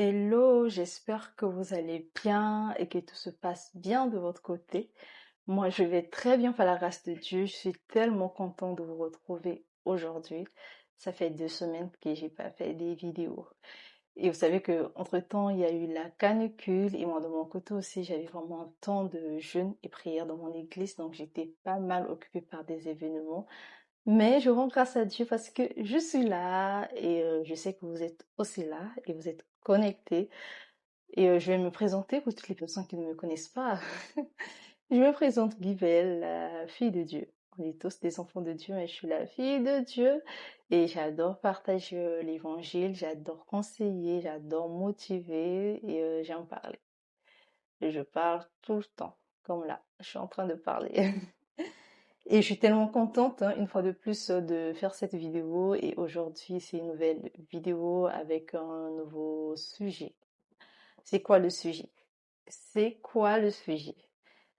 Hello, j'espère que vous allez bien et que tout se passe bien de votre côté. Moi, je vais très bien par la grâce de Dieu. Je suis tellement contente de vous retrouver aujourd'hui. Ça fait 2 semaines que j'ai pas fait des vidéos. Et vous savez que entre-temps, il y a eu la canicule et moi de mon côté aussi, j'avais vraiment un temps de jeûne et prière dans mon église, donc j'étais pas mal occupée par des événements. Mais je rends grâce à Dieu parce que je suis là et je sais que vous êtes aussi là et vous êtes connectés. Et je vais me présenter pour toutes les personnes qui ne me connaissent pas. Je me présente Guibelle, la fille de Dieu. On est tous des enfants de Dieu, mais je suis la fille de Dieu et j'adore partager l'évangile, j'adore conseiller, j'adore motiver et j'aime parler. Et je parle tout le temps, comme là, je suis en train de parler. Et je suis tellement contente, hein, une fois de plus, de faire cette vidéo. Et aujourd'hui, c'est une nouvelle vidéo avec un nouveau sujet. C'est quoi le sujet? C'est quoi le sujet?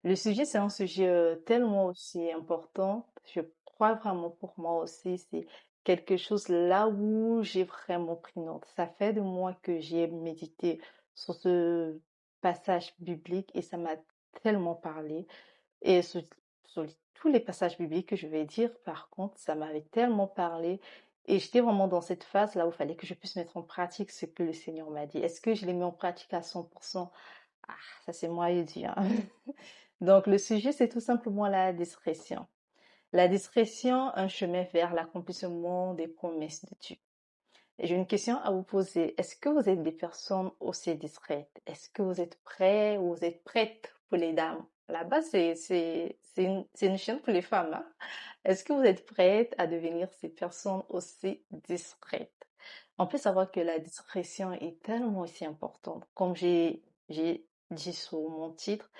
Le sujet, c'est un sujet tellement aussi important. Je crois vraiment pour moi aussi, c'est quelque chose là où j'ai vraiment pris note. Ça fait de moi que j'ai médité sur ce passage biblique et ça m'a tellement parlé. Et sur tous les passages bibliques que je vais dire, par contre, ça m'avait tellement parlé. Et j'étais vraiment dans cette phase là où il fallait que je puisse mettre en pratique ce que le Seigneur m'a dit. Est-ce que je l'ai mis en pratique à 100%? Ah, ça c'est moi et Dieu, hein. Donc le sujet, c'est tout simplement la discrétion. La discrétion, un chemin vers l'accomplissement des promesses de Dieu. Et j'ai une question à vous poser. Est-ce que vous êtes des personnes aussi discrètes? Est-ce que vous êtes prêts ou vous êtes prêtes pour les dames? Là-bas, c'est une chaîne pour les femmes, hein. Est-ce que vous êtes prêtes à devenir ces personnes aussi discrètes? On peut savoir que la discrétion est tellement aussi importante. Comme j'ai dit sur mon titre,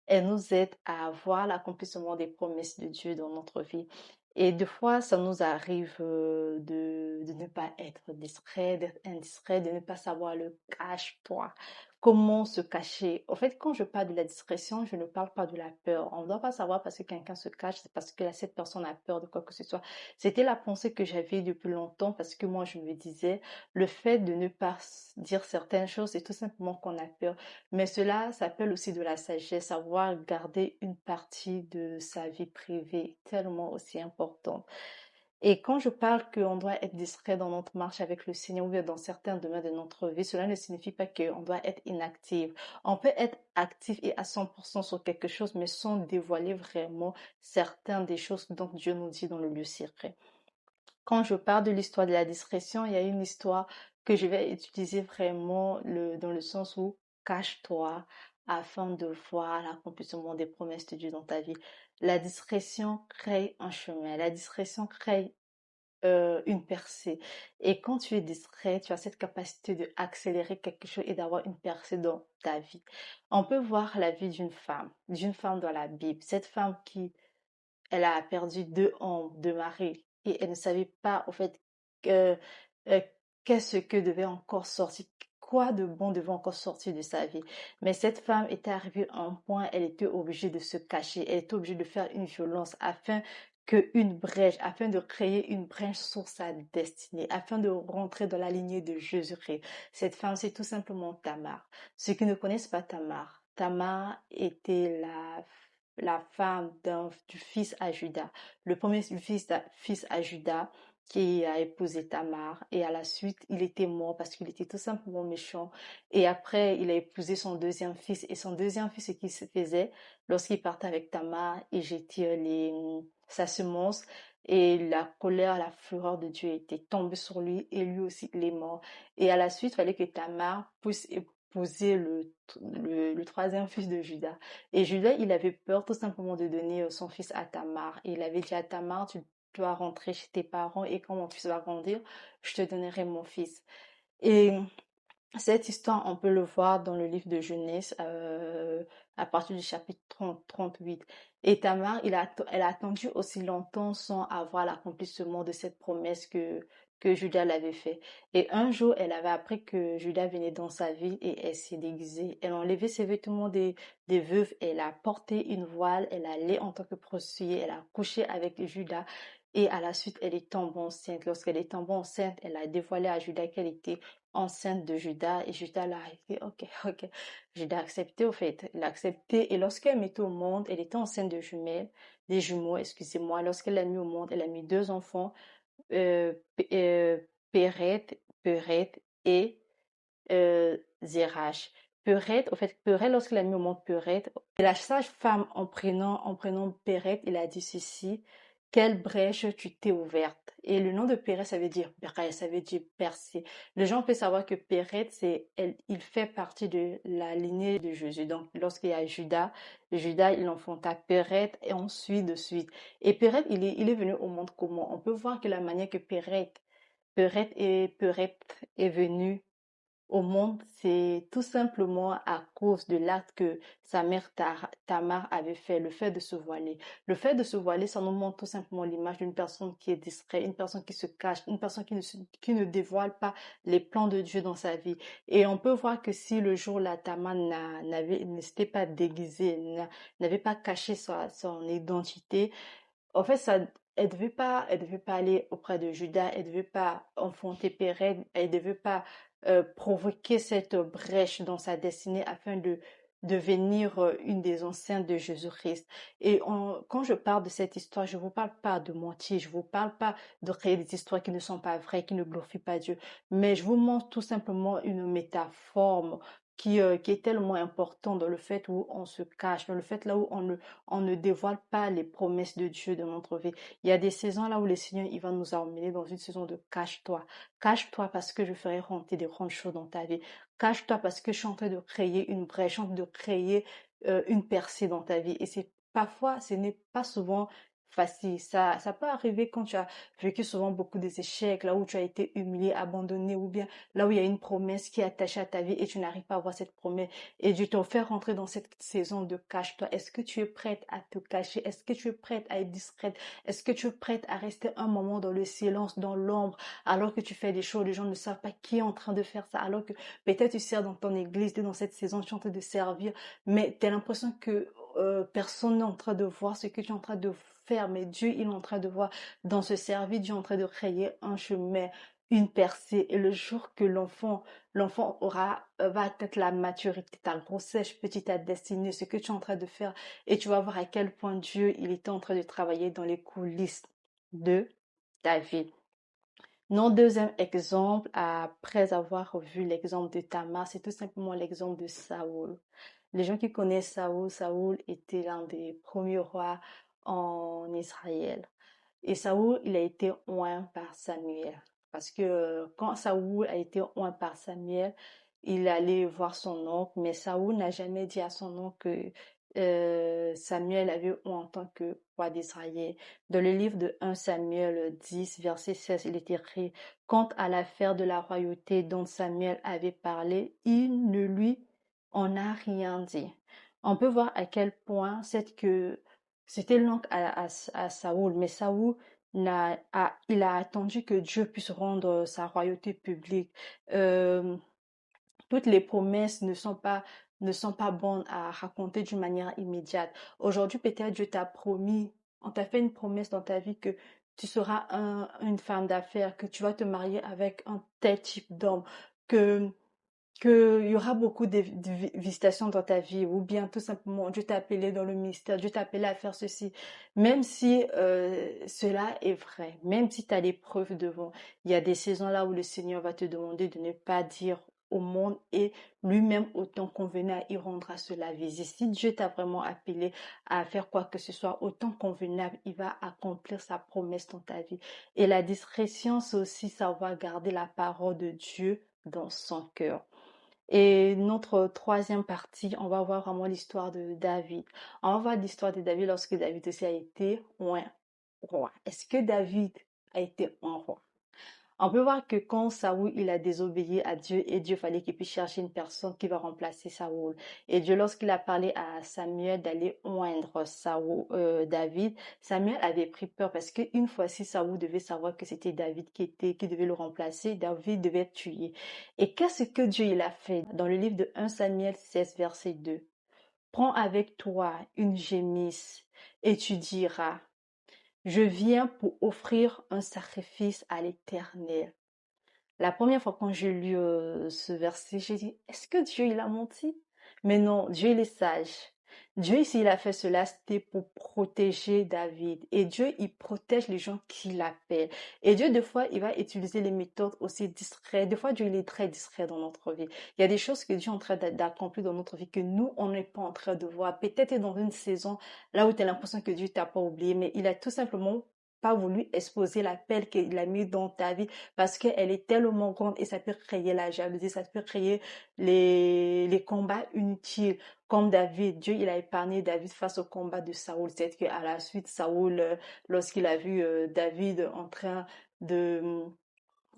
elle nous aide à voir l'accomplissement des promesses de Dieu dans notre vie. Et des fois, ça nous arrive de ne pas être discret, d'être indiscret, de ne pas savoir le cache-toi. Comment se cacher? En fait, quand je parle de la discrétion, je ne parle pas de la peur. On ne doit pas savoir parce que quelqu'un se cache, c'est parce que cette personne a peur de quoi que ce soit. C'était la pensée que j'avais depuis longtemps parce que moi, je me disais, le fait de ne pas dire certaines choses, c'est tout simplement qu'on a peur. Mais cela s'appelle aussi de la sagesse, savoir garder une partie de sa vie privée, tellement aussi importante. Et quand je parle qu'on doit être discret dans notre marche avec le Seigneur ou bien dans certains domaines de notre vie, cela ne signifie pas qu'on doit être inactif. On peut être actif et à 100% sur quelque chose, mais sans dévoiler vraiment certaines des choses dont Dieu nous dit dans le lieu secret. Quand je parle de l'histoire de la discrétion, il y a une histoire que je vais utiliser vraiment dans le sens où cache-toi afin de voir l'accomplissement des promesses de Dieu dans ta vie. La discrétion crée un chemin. La discrétion crée une percée. Et quand tu es discret, tu as cette capacité de accélérer quelque chose et d'avoir une percée dans ta vie. On peut voir la vie d'une femme dans la Bible. Cette femme qui elle a perdu 2 hommes, 2 maris, et elle ne savait pas, en fait, que, euh, qu'est-ce que devait encore sortir, quoi de bon devait encore sortir de sa vie. Mais cette femme était arrivée à un point, elle était obligée de se cacher, elle était obligée de faire une violence afin de créer une brèche sur sa destinée, afin de rentrer dans la lignée de Jésus-Christ. Cette femme, c'est tout simplement Tamar. Ceux qui ne connaissent pas Tamar, Tamar était la femme du fils à Juda, le premier fils à Juda qui a épousé Tamar et à la suite il était mort parce qu'il était tout simplement méchant et après il a épousé son deuxième fils et son deuxième fils ce qu'il se faisait lorsqu'il partait avec Tamar il jetait sa semence et la colère, la fureur de Dieu était tombée sur lui et lui aussi il est mort et à la suite il fallait que Tamar puisse épouser le troisième fils de Juda. Et Judas, il avait peur tout simplement de donner son fils à Tamar. Et il avait dit à Tamar, tu dois rentrer chez tes parents et quand mon fils va grandir, je te donnerai mon fils. Et cette histoire, on peut le voir dans le livre de Genèse à partir du chapitre 38. Et Tamar, elle a attendu aussi longtemps sans avoir l'accomplissement de cette promesse que Judas l'avait fait. Et un jour, elle avait appris que Judas venait dans sa ville et elle s'est déguisée. Elle a enlevé ses vêtements des veuves, elle a porté une voile, elle allait en tant que prostituée, elle a couché avec Judas. Et à la suite, elle est tombée enceinte. Lorsqu'elle est tombée enceinte, elle a dévoilé à Judas qu'elle était enceinte de Judas. Et Judas l'a dit, ok, ok. Judas a accepté, au fait. Il a accepté. Et lorsqu'elle mettait au monde, elle était enceinte de jumelles, des jumeaux, excusez-moi. Lorsqu'elle l'a mis au monde, elle a mis deux enfants, Péret, et Zérach. Péret, au fait, Péret, lorsqu'il a mis au monde Péret, et la sage-femme, en prenant Péret, il a dit ceci: quelle brèche tu t'es ouverte. Et le nom de Péret, ça veut dire brèche, ça veut dire percer. Les gens peuvent savoir que Péret, il fait partie de la lignée de Jésus. Donc, lorsqu'il y a Judas, il enfanta Péret et ensuite de suite. Et Péret, il est venu au monde comment? On peut voir que la manière que Péret est venu au monde, c'est tout simplement à cause de l'acte que sa mère Tamar avait fait, le fait de se voiler. Le fait de se voiler, ça nous montre tout simplement l'image d'une personne qui est discrète, une personne qui se cache, une personne qui ne dévoile pas les plans de Dieu dans sa vie. Et on peut voir que si le jour-là, Tamar ne s'était pas déguisée, n'avait pas caché son identité, en fait, elle devait pas aller auprès de Judas, elle devait pas enfanter Péret, elle devait pas provoquer cette brèche dans sa destinée afin de devenir une des enceintes de Jésus-Christ. Et quand je parle de cette histoire, je vous parle pas de mentir, je vous parle pas de créer des histoires qui ne sont pas vraies, qui ne glorifient pas Dieu, mais je vous montre tout simplement une métaphore qui est tellement importante dans le fait où on se cache, dans le fait là où on ne dévoile pas les promesses de Dieu dans notre vie. Il y a des saisons là où le Seigneur, il va nous emmener dans une saison de cache-toi. Cache-toi parce que je ferai rentrer des grandes choses dans ta vie. Cache-toi parce que je suis en train de créer une brèche, je suis en train de créer une percée dans ta vie. Et c'est parfois, ce n'est pas souvent facile. Ça peut arriver quand tu as vécu souvent beaucoup des échecs, là où tu as été humilié, abandonné, ou bien là où il y a une promesse qui est attachée à ta vie et tu n'arrives pas à voir cette promesse. Et Dieu te fait rentrer dans cette saison de cache-toi. Est-ce que tu es prête à te cacher? Est-ce que tu es prête à être discrète? Est-ce que tu es prête à rester un moment dans le silence, dans l'ombre, alors que tu fais des choses, les gens ne savent pas qui est en train de faire ça, alors que peut-être tu sers dans ton église, tu es dans cette saison, tu es en train de servir, mais tu as l'impression que personne n'est en train de voir ce que tu es en train de faire, mais Dieu, il est en train de voir dans ce service, Dieu est en train de créer un chemin, une percée. Et le jour que l'enfant va atteindre la maturité, ta grossesse, petite ta destinée, ce que tu es en train de faire, et tu vas voir à quel point Dieu, il était en train de travailler dans les coulisses de ta vie. Mon deuxième exemple, après avoir vu l'exemple de Tamar, c'est tout simplement l'exemple de Saoul. Les gens qui connaissent Saoul était l'un des premiers rois en Israël. Et Saoul, il a été oint par Samuel. Parce que quand Saoul a été oint par Samuel, il allait voir son oncle, mais Saoul n'a jamais dit à son oncle que Samuel avait oint en tant que roi d'Israël. Dans le livre de 1 Samuel 10, verset 16, il est écrit: quant à l'affaire de la royauté dont Samuel avait parlé, il ne lui en a rien dit. On peut voir à quel point c'était l'oncle à Saoul, mais Saoul il a attendu que Dieu puisse rendre sa royauté publique. Euh, Toutes les promesses ne sont pas bonnes à raconter d'une manière immédiate. Aujourd'hui, peut-être Dieu t'a promis, on t'a fait une promesse dans ta vie que tu seras une femme d'affaires, que tu vas te marier avec un tel type d'homme, que qu'il y aura beaucoup de visitations dans ta vie, ou bien tout simplement Dieu t'a appelé dans le ministère, Dieu t'a appelé à faire ceci. Même si cela est vrai, même si tu as des preuves devant, il y a des saisons là où le Seigneur va te demander de ne pas dire au monde, et lui-même, au temps convenable, il rendra cela visible. Si Dieu t'a vraiment appelé à faire quoi que ce soit, au temps convenable, il va accomplir sa promesse dans ta vie. Et la discrétion, c'est aussi savoir garder la parole de Dieu dans son cœur. Et notre troisième partie, on va voir vraiment l'histoire de David. On va voir l'histoire de David lorsque David aussi a été un roi. Est-ce que David a été un roi? On peut voir que quand Saoul, il a désobéi à Dieu, et Dieu fallait qu'il puisse chercher une personne qui va remplacer Saoul. Et Dieu, lorsqu'il a parlé à Samuel d'aller oindre David, Samuel avait pris peur parce qu'une fois, si Saoul devait savoir que c'était David qui devait le remplacer, David devait être tué. Et qu'est-ce que Dieu, il a fait? Dans le livre de 1 Samuel 16, verset 2. Prends avec toi une gémisse et tu diras: je viens pour offrir un sacrifice à l'Éternel. La première fois quand j'ai lu ce verset, j'ai dit, est-ce que Dieu, il a menti? Mais non, Dieu, il est sage. Dieu, s'il a fait cela, c'était pour protéger David. Et Dieu, il protège les gens qui l'appellent. Et Dieu, des fois, il va utiliser les méthodes aussi discrètes. Des fois, Dieu, il est très discret dans notre vie. Il y a des choses que Dieu est en train d'accomplir dans notre vie que nous, on n'est pas en train de voir. Peut-être dans une saison là où tu as l'impression que Dieu t'a pas oublié, mais il a tout simplement pas voulu exposer l'appel qu'il a mis dans ta vie parce qu'elle est tellement grande et ça peut créer la jalousie, ça peut créer les combats inutiles. Comme David, Dieu, il a épargné David face au combat de Saoul. C'est qu'à la suite, Saoul, lorsqu'il a vu David en train de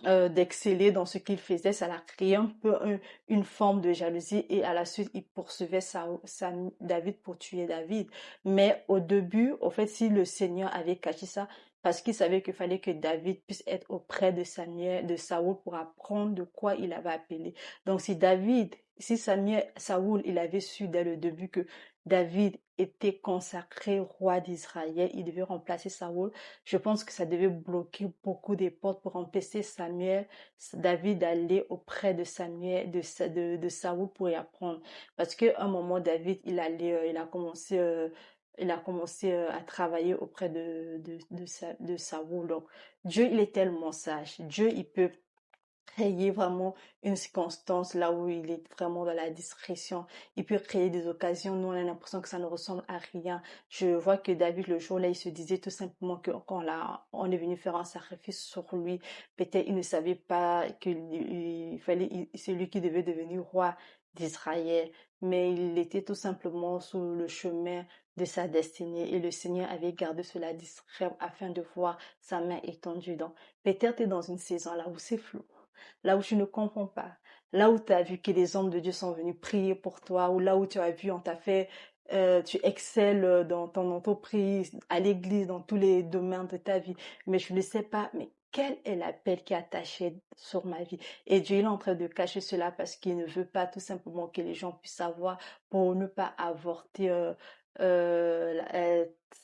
d'exceller dans ce qu'il faisait, ça l'a créé un peu une forme de jalousie et à la suite, il poursuivait David pour tuer David. Mais au début, au fait, si le Seigneur avait caché ça, parce qu'il savait qu'il fallait que David puisse être auprès de Samuel, de Saoul pour apprendre de quoi il avait appelé. Donc si Saoul, il avait su dès le début que David était consacré roi d'Israël, il devait remplacer Saoul. Je pense que ça devait bloquer beaucoup des portes pour empêcher David d'aller auprès de Samuel, de Saoul pour y apprendre. Parce qu'à un moment, David, il a commencé à travailler auprès de Saoul. Donc, Dieu, il est tellement sage. Dieu, il peut créer vraiment une circonstance là où il est vraiment dans la discrétion. Il peut créer des occasions. Nous, on a l'impression que ça ne ressemble à rien. Je vois que David, le jour là, il se disait tout simplement que quand là, on est venu faire un sacrifice sur lui, peut-être il ne savait pas c'est lui qui devait devenir roi d'Israël. Mais il était tout simplement sur le chemin de sa destinée et le Seigneur avait gardé cela discret afin de voir sa main étendue. Donc, peut-être tu es dans une saison là où c'est flou, là où tu ne comprends pas, là où tu as vu que les hommes de Dieu sont venus prier pour toi, ou là où tu as vu, on t'a fait, tu excelles dans ton entreprise, à l'église, dans tous les domaines de ta vie, mais je ne sais pas, mais quel est l'appel qui est attaché sur ma vie? Et Dieu il est en train de cacher cela parce qu'il ne veut pas tout simplement que les gens puissent savoir pour ne pas avorter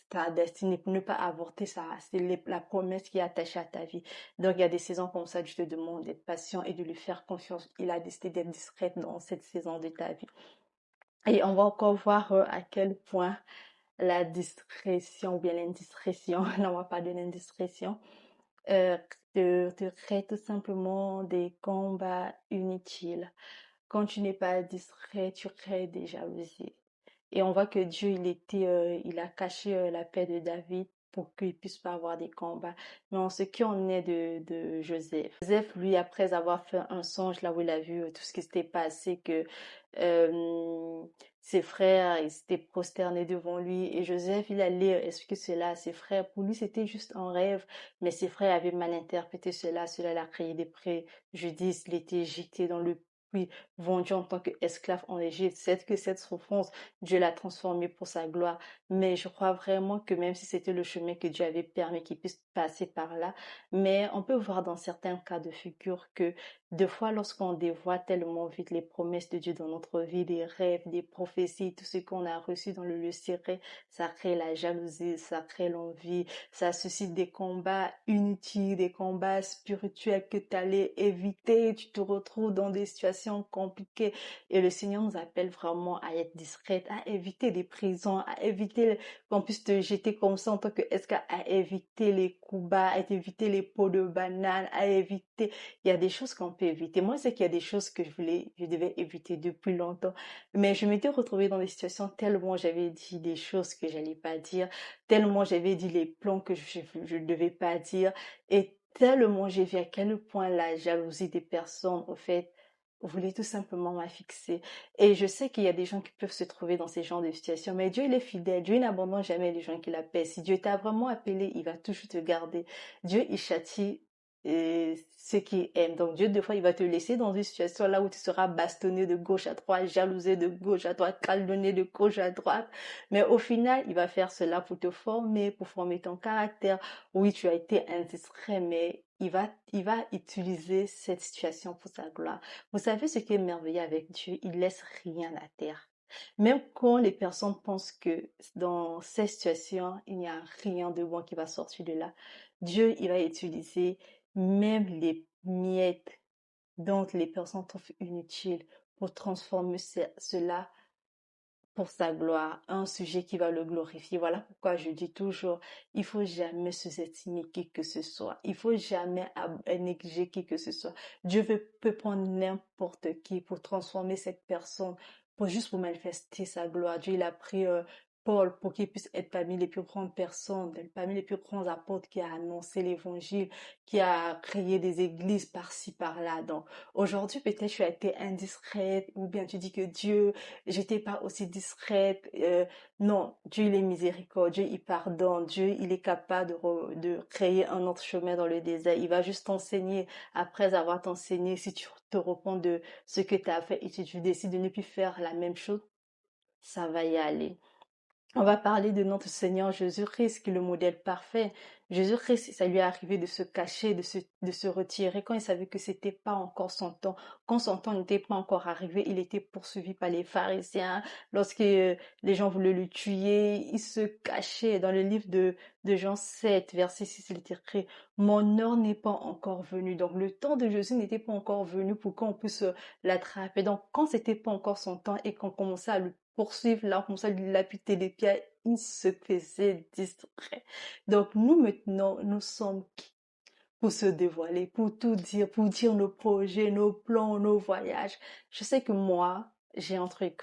ta destinée, pour ne pas avorter ça. C'est la promesse qui est attachée à ta vie. Donc, il y a des saisons comme ça, je te demande d'être patient et de lui faire confiance. Il a décidé d'être discrète dans cette saison de ta vie. Et on va encore voir à quel point la discrétion ou bien l'indiscrétion, là on va pas de l'indiscrétion, euh, te crée tout simplement des combats inutiles. Quand tu n'es pas discret, tu crées des jalousies. Et on voit que Dieu, il a caché la paix de David pour qu'il puisse pas avoir des combats. Mais en ce qui en est de Joseph. Joseph, lui, après avoir fait un songe, là où il a vu tout ce qui s'était passé, que euh, ses frères, ils s'étaient prosternés devant lui. Et Joseph, il allait expliquer cela à ses frères. Pour lui, c'était juste un rêve. Mais ses frères avaient mal interprété cela. Cela l'a créé des préjudices. Il était jeté dans le puits, vendu en tant qu'esclave en Égypte. C'est que cette souffrance, Dieu l'a transformé pour sa gloire. Mais je crois vraiment que même si c'était le chemin que Dieu avait permis qu'il puisse passer par là, mais on peut voir dans certains cas de figure que des fois, lorsqu'on dévoie tellement vite les promesses de Dieu dans notre vie, des rêves, des prophéties, tout ce qu'on a reçu dans le lieu secret, ça crée la jalousie, ça crée l'envie, ça suscite des combats inutiles, des combats spirituels que tu allais éviter, tu te retrouves dans des situations compliquées et le Seigneur nous appelle vraiment à être discrète, à éviter les prisons, à éviter qu'on puisse te jeter comme ça en tant qu'esclave, à éviter les coups bas, à éviter les pots de banane, à éviter. Il y a des choses qu'on peut éviter. Moi, c'est qu'il y a des choses que je devais éviter depuis longtemps. Mais je m'étais retrouvée dans des situations tellement j'avais dit des choses que j'allais pas dire, tellement j'avais dit les plans que je ne devais pas dire, et tellement j'ai vu à quel point la jalousie des personnes, au fait, voulait tout simplement m'affixer. Et je sais qu'il y a des gens qui peuvent se trouver dans ces genres de situations, mais Dieu, il est fidèle. Dieu n'abandonne jamais les gens qui l'appellent. Si Dieu t'a vraiment appelé, il va toujours te garder. Dieu, il châtie ceux qui aiment. Donc Dieu, des fois, il va te laisser dans une situation là où tu seras bastonné de gauche à droite, jalousé de gauche à droite, calonné de gauche à droite. Mais au final, il va faire cela pour te former, pour former ton caractère. Oui, tu as été indiscret, mais il va utiliser cette situation pour sa gloire. Vous savez ce qui est merveilleux avec Dieu? Il laisse rien à terre. Même quand les personnes pensent que dans ces situations, il n'y a rien de bon qui va sortir de là, Dieu, il va utiliser même les miettes dont les personnes trouvent inutiles pour transformer cela pour sa gloire, un sujet qui va le glorifier. Voilà pourquoi je dis toujours, il faut jamais sous-estimer qui que ce soit. Il faut jamais négliger qui que ce soit. Peut prendre n'importe qui pour transformer cette personne, juste pour manifester sa gloire. Dieu, il a pris Paul pour qu'il puisse être parmi les plus grandes personnes, parmi les plus grands apôtres qui a annoncé l'évangile, qui a créé des églises par-ci, par-là. Donc, aujourd'hui, peut-être tu as été indiscrète ou bien tu dis que Dieu j'étais pas aussi discrète. Non, Dieu il est miséricordieux, il pardonne. Dieu il est capable de créer un autre chemin dans le désert. Il va juste t'enseigner. Après avoir t'enseigné, si tu te repens de ce que tu as fait et si tu décides de ne plus faire la même chose, ça va y aller. On va parler de notre Seigneur Jésus-Christ, qui est le modèle parfait. Jésus-Christ, ça lui est arrivé de se cacher, de se retirer quand il savait que c'était pas encore son temps. Quand son temps n'était pas encore arrivé, il était poursuivi par les pharisiens. Lorsque les gens voulaient le tuer, il se cachait. Dans le livre de Jean 7, verset 6, il est écrit, mon heure n'est pas encore venue. Donc, le temps de Jésus n'était pas encore venu pour qu'on puisse l'attraper. Donc, quand c'était pas encore son temps et qu'on commençait à le poursuivre, là, on commençait à lui lapider les pieds, il se faisait distrait. Donc, nous, maintenant, nous sommes qui pour se dévoiler, pour tout dire, pour dire nos projets, nos plans, nos voyages. Je sais que moi, j'ai un truc.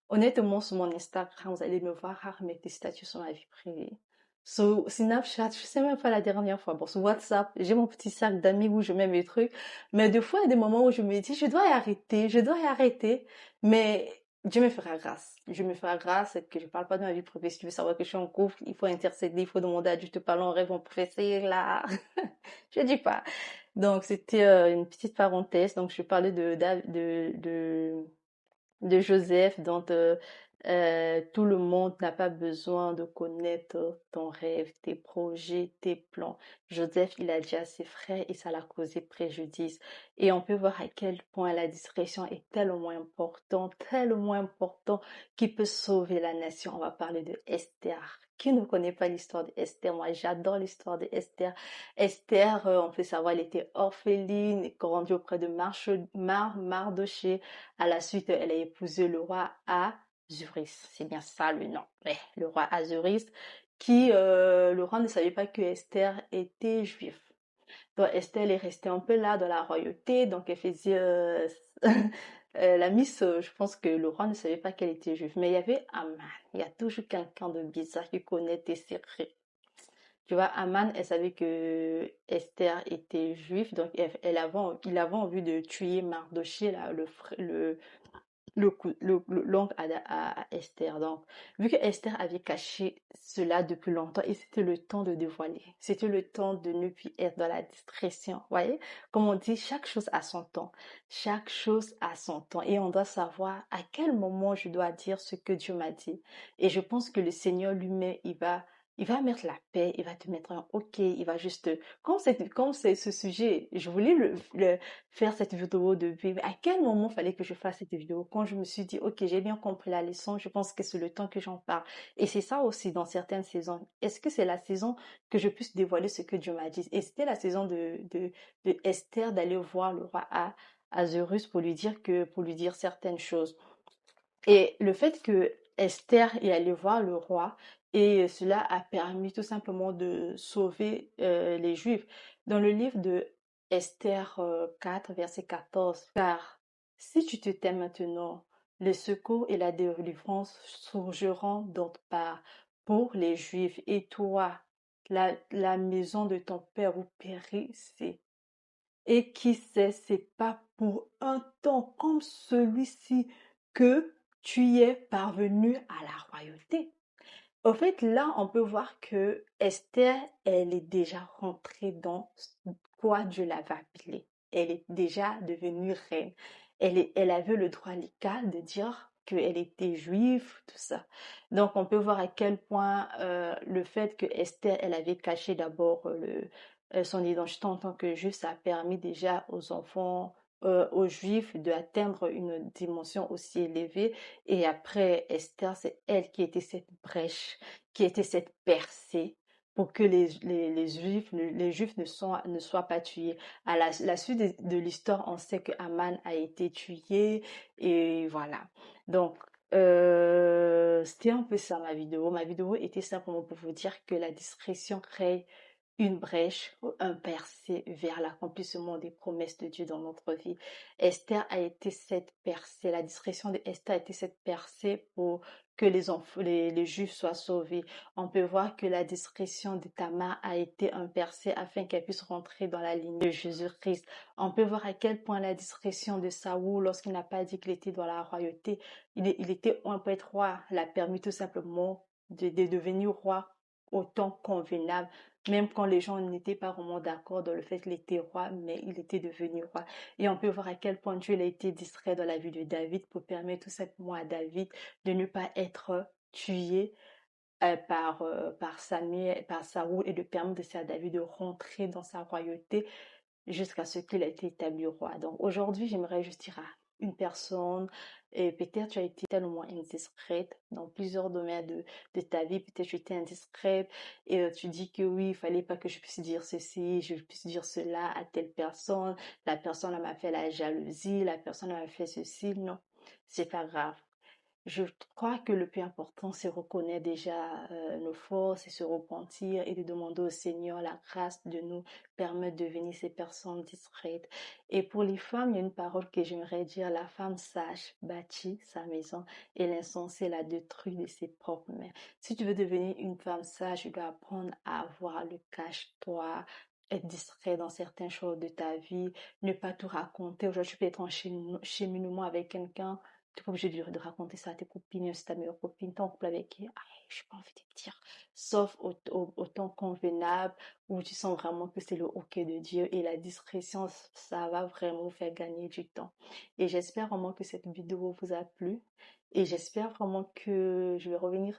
Honnêtement, sur mon Instagram, vous allez me voir rarement mettre des statuts sur ma vie privée. Sur Snapchat, je sais même pas la dernière fois. Bon, sur WhatsApp, j'ai mon petit sac d'amis où je mets mes trucs. Mais des fois, il y a des moments où je me dis, je dois y arrêter, je dois y arrêter. Mais Dieu me fera grâce. Dieu me fera grâce et que je parle pas de ma vie privée. Si tu veux savoir que je suis en couple, il faut intercéder, il faut demander à Dieu de te parler en rêve, en prophétie, là. Je dis pas. Donc, c'était une petite parenthèse. Donc, je parlais de Joseph, dont tout le monde n'a pas besoin de connaître ton rêve, tes projets, tes plans. Joseph, il a dit à ses frères et ça l'a causé préjudice. Et on peut voir à quel point la discrétion est tellement important qu'il peut sauver la nation. On va parler de Esther. Qui ne connaît pas l'histoire de Esther? Moi, j'adore l'histoire de Esther. Esther, on peut savoir, elle était orpheline, grandie auprès de Mardoché. À la suite, elle a épousé le roi Azuris. C'est bien ça le nom. Ouais, le roi Azuris, le roi ne savait pas que Esther était juive. Donc Esther elle est restée un peu là dans la royauté, donc elle faisait la miss. Je pense que le roi ne savait pas qu'elle était juive, mais il y avait Aman. Il y a toujours quelqu'un de bizarre qui connaît tes secrets. Tu vois, Aman, elle savait que Esther était juive, donc il avait envie de tuer Mardoché, là, l'oncle à Esther. Donc, vu que Esther avait caché cela depuis longtemps et c'était le temps de dévoiler, c'était le temps de ne plus être dans la discrétion. Vous voyez, comme on dit, chaque chose a son temps. Chaque chose a son temps et on doit savoir à quel moment je dois dire ce que Dieu m'a dit. Et je pense que le Seigneur lui-même, il va mettre la paix, il va te mettre un OK, il va juste, comme c'est ce sujet, je voulais faire cette vidéo depuis. Mais à quel moment fallait que je fasse cette vidéo? Quand je me suis dit, ok, j'ai bien compris la leçon, je pense que c'est le temps que j'en parle. Et c'est ça aussi dans certaines saisons. Est-ce que c'est la saison que je puisse dévoiler ce que Dieu m'a dit? Et c'était la saison de Esther d'aller voir le roi Azurus pour lui dire certaines choses. Et le fait que Esther est allée voir le roi, et cela a permis tout simplement de sauver les Juifs. Dans le livre de Esther 4, verset 14, car si tu te tais maintenant, le secours et la délivrance surgeront d'autre part pour les Juifs, et toi, la maison de ton père vous périssez. Et qui sait, c'est pas pour un temps comme celui-ci que tu y es parvenu à la royauté. Au fait, là, on peut voir que Esther, elle est déjà rentrée dans quoi Dieu l'avait appelée. Elle est déjà devenue reine. Elle avait le droit légal de dire qu'elle était juive, tout ça. Donc, on peut voir à quel point le fait que Esther, elle avait caché d'abord son identité en tant que juive, ça a permis déjà aux enfants aux Juifs d'atteindre une dimension aussi élevée. Et après Esther, c'est elle qui était cette brèche, qui était cette percée pour que les Juifs ne soient pas tués. À la suite de l'histoire, on sait que Haman a été tué et voilà. Donc, c'était un peu ça ma vidéo. Ma vidéo était simplement pour vous dire que la discrétion crée une brèche, un percé vers l'accomplissement des promesses de Dieu dans notre vie. Esther a été cette percée, la discrétion de Esther a été cette percée pour que les Juifs soient sauvés. On peut voir que la discrétion de Tamar a été un percé afin qu'elle puisse rentrer dans la lignée de Jésus-Christ. On peut voir à quel point la discrétion de Saoul, lorsqu'il n'a pas dit qu'il était dans la royauté, il était un peu roi, l'a permis tout simplement de devenir roi au temps convenable, même quand les gens n'étaient pas vraiment d'accord dans le fait qu'il était roi, mais il était devenu roi. Et on peut voir à quel point Dieu a été distrait dans la vie de David pour permettre tout simplement à David de ne pas être tué par Samuel, par Saoul et de permettre aussi à David de rentrer dans sa royauté jusqu'à ce qu'il ait été établi roi. Donc aujourd'hui, j'aimerais juste dire à une personne, et peut-être tu as été tellement indiscrète dans plusieurs domaines de ta vie, peut-être tu étais indiscrète et tu dis que oui, il fallait pas que je puisse dire ceci, je puisse dire cela à telle personne, la personne elle m'a fait la jalousie, la personne elle m'a fait ceci, non, c'est pas grave. Je crois que le plus important, c'est reconnaître déjà nos forces et se repentir et de demander au Seigneur la grâce de nous permettre de devenir ces personnes discrètes. Et pour les femmes, il y a une parole que j'aimerais dire, la femme sage bâtit sa maison et l'insensé la détruit de ses propres mains. Si tu veux devenir une femme sage, tu dois apprendre à avoir le cache-toi, être distrait dans certaines choses de ta vie, ne pas tout raconter. Aujourd'hui, tu peux être en cheminement avec quelqu'un, t'es pas obligé de raconter ça à tes copines, si ta meilleure copine, t'es en couple avec qui, ah, j'ai pas envie de te dire. Sauf au temps convenable, où tu sens vraiment que c'est le OK de Dieu et la discrétion, ça va vraiment vous faire gagner du temps. Et j'espère vraiment que cette vidéo vous a plu. Et j'espère vraiment que je vais revenir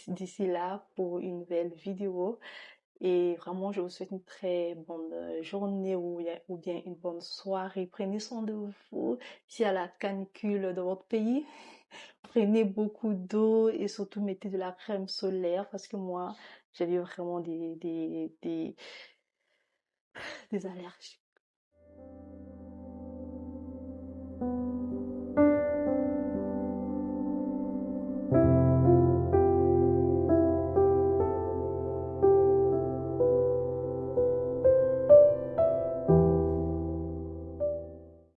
d'ici là pour une nouvelle vidéo. Et vraiment, je vous souhaite une très bonne journée ou bien une bonne soirée. Prenez soin de vous. S'il y a la canicule dans votre pays, prenez beaucoup d'eau et surtout mettez de la crème solaire parce que moi, j'avais vraiment des allergies.